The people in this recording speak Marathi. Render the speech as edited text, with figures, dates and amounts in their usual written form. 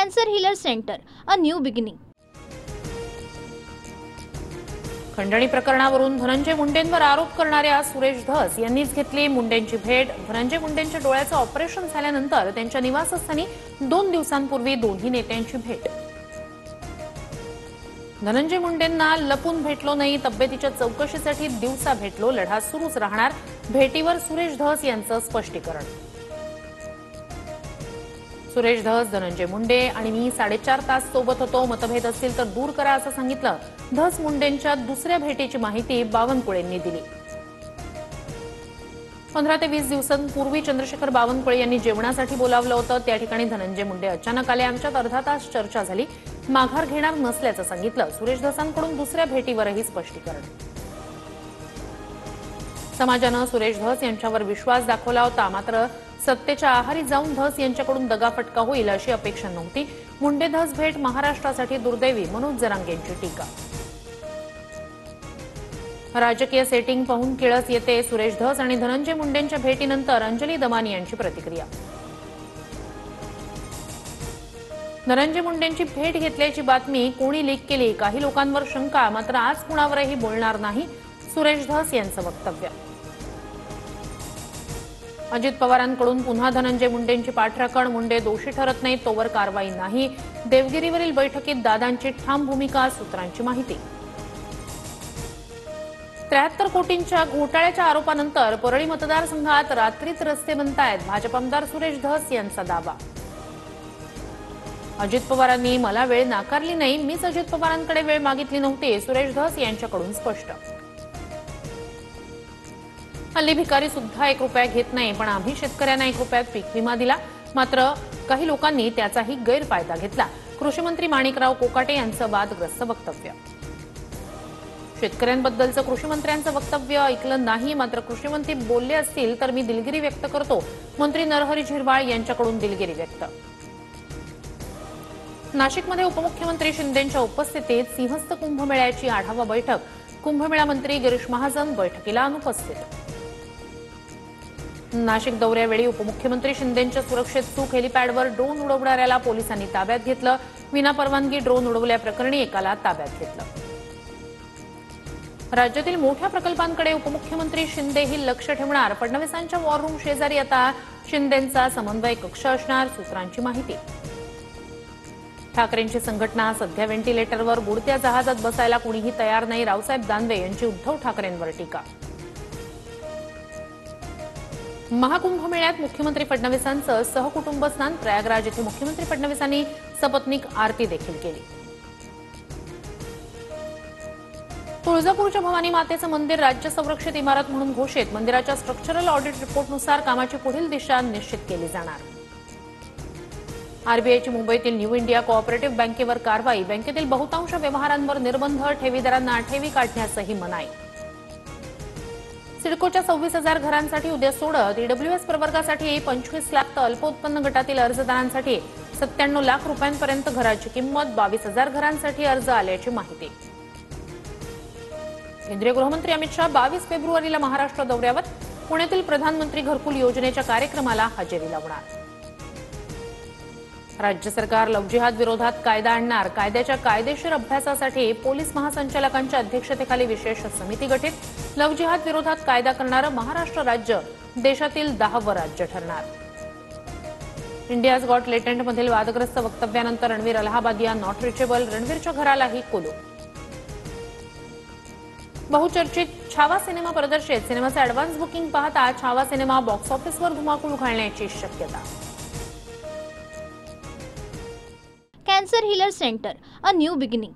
Cancer healer centre, a new beginning. खंडणी प्रकरणावरून धनंजय मुंडेंवर आरोप करणाऱ्या सुरेश धस यांनीच घेतली मुंडेंची भेट. धनंजय मुंडेंच्या डोळ्याचं ऑपरेशन झाल्यानंतर त्यांच्या निवासस्थानी 2 दिवसांपूर्वी दोन्ही नेत्यांची भेट. धनंजय मुंडेंना लपून भेटलो नाही, तब्येतीच्या चौकशीसाठी दिवसा भेटलो, लढा सुरूच राहणार. भेटीवर सुरेश धस यांचं स्पष्टीकरण. सुरेश धस, धनंजय मुंडे आणि मी 4.5 तास सोबत होतो. मतभेद असतील तर दूर करा असं सांगितलं. धस मुंडेंच्या दुसऱ्या भेटीची माहिती बावनकुळेंनी दिली. 15 ते 20 दिवसांपूर्वी चंद्रशेखर बावनकुळे यांनी जेवणासाठी बोलावलं होतं. त्या ठिकाणी धनंजय मुंडे अचानक आले. आमच्यात अर्धा तास चर्चा झाली. माघार घेणार नसल्याचं सांगितलं. सुरेश धसांकडून दुसऱ्या भेटीवरही स्पष्टीकरण. समाजानं सुरेश धस यांच्यावर विश्वास दाखवला होता, मात्र सत्तेच्या आहारी जाऊन धस यांच्याकडून दगाफटका होईल अशी अपेक्षा नव्हती. मुंडे धस भेट महाराष्ट्रासाठी दुर्दैवी, मनोज जरांगेंची टीका. राजकीय सेटिंग पाहून किळस येते. सुरेश धस आणि धनंजय मुंडेंच्या भेटीनंतर अंजली दमानी यांची प्रतिक्रिया. धनंजय मुंडेंची भेट घेतल्याची बातमी कोणी लीक केली? काही लोकांवर शंका, मात्र आज कुणावरही बोलणार नाही, सुरेश धस यांचं वक्तव्य. अजित पवारांकडून पुन्हा धनंजय मुंडेंची पाठराखण. मुंडे दोषी ठरत नाहीत तोवर कारवाई नाही. देवगिरीवरील बैठकीत दादांची ठाम भूमिका, सूत्रांची माहिती. 73 कोटींच्या घोटाळ्याच्या आरोपानंतर परळी मतदारसंघात रात्रीच रस्ते बनतायत, भाजप आमदार सुरेश धस यांचा दावा. अजित पवारांनी मला वेळ नाकारली नाही, मीच अजित पवारांकडे वेळ मागितली नव्हती, सुरेश धस यांच्याकडून स्पष्ट. हल्ली भिकारी सुद्धा 1 रुपया घेत नाही, पण आम्ही शेतकऱ्यांना 1 रुपयात पीक विमा दिला, मात्र काही लोकांनी त्याचाही गैरफायदा घेतला. कृषी मंत्री माणिकराव कोकाटे यांचं वादग्रस्त वक्तव्य. शेतकऱ्यांबद्दलचं कृषी मंत्र्यांचं वक्तव्य ऐकलं नाही, मात्र कृषी मंत्री बोलले असतील तर मी दिलगिरी व्यक्त करतो. मंत्री नरहरी झिरवाळ यांच्याकडून दिलगिरी व्यक्त. नाशिकमध्ये उपमुख्यमंत्री शिंदेंच्या उपस्थितीत सिंहस्थ कुंभमेळ्याची आढावा बैठक. कुंभमेळा मंत्री गिरीश महाजन बैठकीला अनुपस्थित. नाशिक दौऱ्यावेळी उपमुख्यमंत्री शिंदेंच्या सुरक्षेत चूक. हेलिपॅडवर ड्रोन उडवणाऱ्याला पोलिसांनी ताब्यात घेतलं. विनापरवानगी ड्रोन उडवल्याप्रकरणी एकाला ताब्यात घेतलं. राज्यातील मोठ्या प्रकल्पांकडे उपमुख्यमंत्री शिंदेही लक्ष ठेवणार. फडणवीसांच्या वॉर रूम शेजारी आता शिंदेंचा समन्वय कक्ष असणार, सूत्रांची माहिती. ठाकरेंची संघटना सध्या व्हेंटिलेटरवर, बुडत्या जहाजात बसायला कुणीही तयार नाही. रावसाहेब दानवे यांची उद्धव ठाकरेंवर टीका. महाकुंभमेळ्यात मुख्यमंत्री फडणवीसांचं सहकुटुंब स्नान. प्रयागराज येथे मुख्यमंत्री फडणवीसांनी सपत्नीक आरती देखील केली. तुळजापूरच्या भवानी मातेचं मंदिर राज्य संरक्षित इमारत म्हणून घोषित. मंदिराच्या स्ट्रक्चरल ऑडिट रिपोर्टनुसार कामाची पुढील दिशा निश्चित केली जाणार. आरबीआयची मुंबईतील न्यू इंडिया कोऑपरेटिव्ह बँकेवर कारवाई. बँकेतील बहुतांश व्यवहारांवर निर्बंध. ठेवीदारांना ठेवी काढण्यासही मनाई. सिडकोच्या 26,000 घरांसाठी उद्या सोडत. ईडब्ल्यूएस प्रवर्गासाठी 25 लाख तर अल्पोत्पन्न गटातील अर्जदारांसाठी 97 लाख रुपयांपर्यंत घराची किंमत. 22,000 घरांसाठी अर्ज आल्याची माहिती. केंद्रीय गृहमंत्री अमित शहा 22 फेब्रुवारीला महाराष्ट्र दौऱ्यावर. पुण्यातील प्रधानमंत्री घरकुल योजनेच्या कार्यक्रमाला हजेरी लावणार. राज्य सरकार लव्ह जिहाद विरोधात कायदा आणणार. कायद्याच्या कायदेशीर अभ्यासासाठी पोलीस महासंचालकांच्या अध्यक्षतेखाली विशेष समिती गठीत. लव्ह जिहाद विरोधात कायदा करणारं महाराष्ट्र राज्य देशातील 10वं राज्य ठरणार. इंडियाज गॉट लेटंटमधील वादग्रस्त वक्तव्यानंतर रणवीर अलाहाबादिया नॉट रिचेबल. रणवीरच्या घरालाही कोलो. बहुचर्चित छावा सिनेमा प्रदर्शित. सिनेमाचं अॅडव्हान्स बुकिंग पाहता छावा सिनेमा बॉक्स ऑफिसवर धुमाकूळ घालण्याची शक्यता. Cancer healer centre, a new beginning.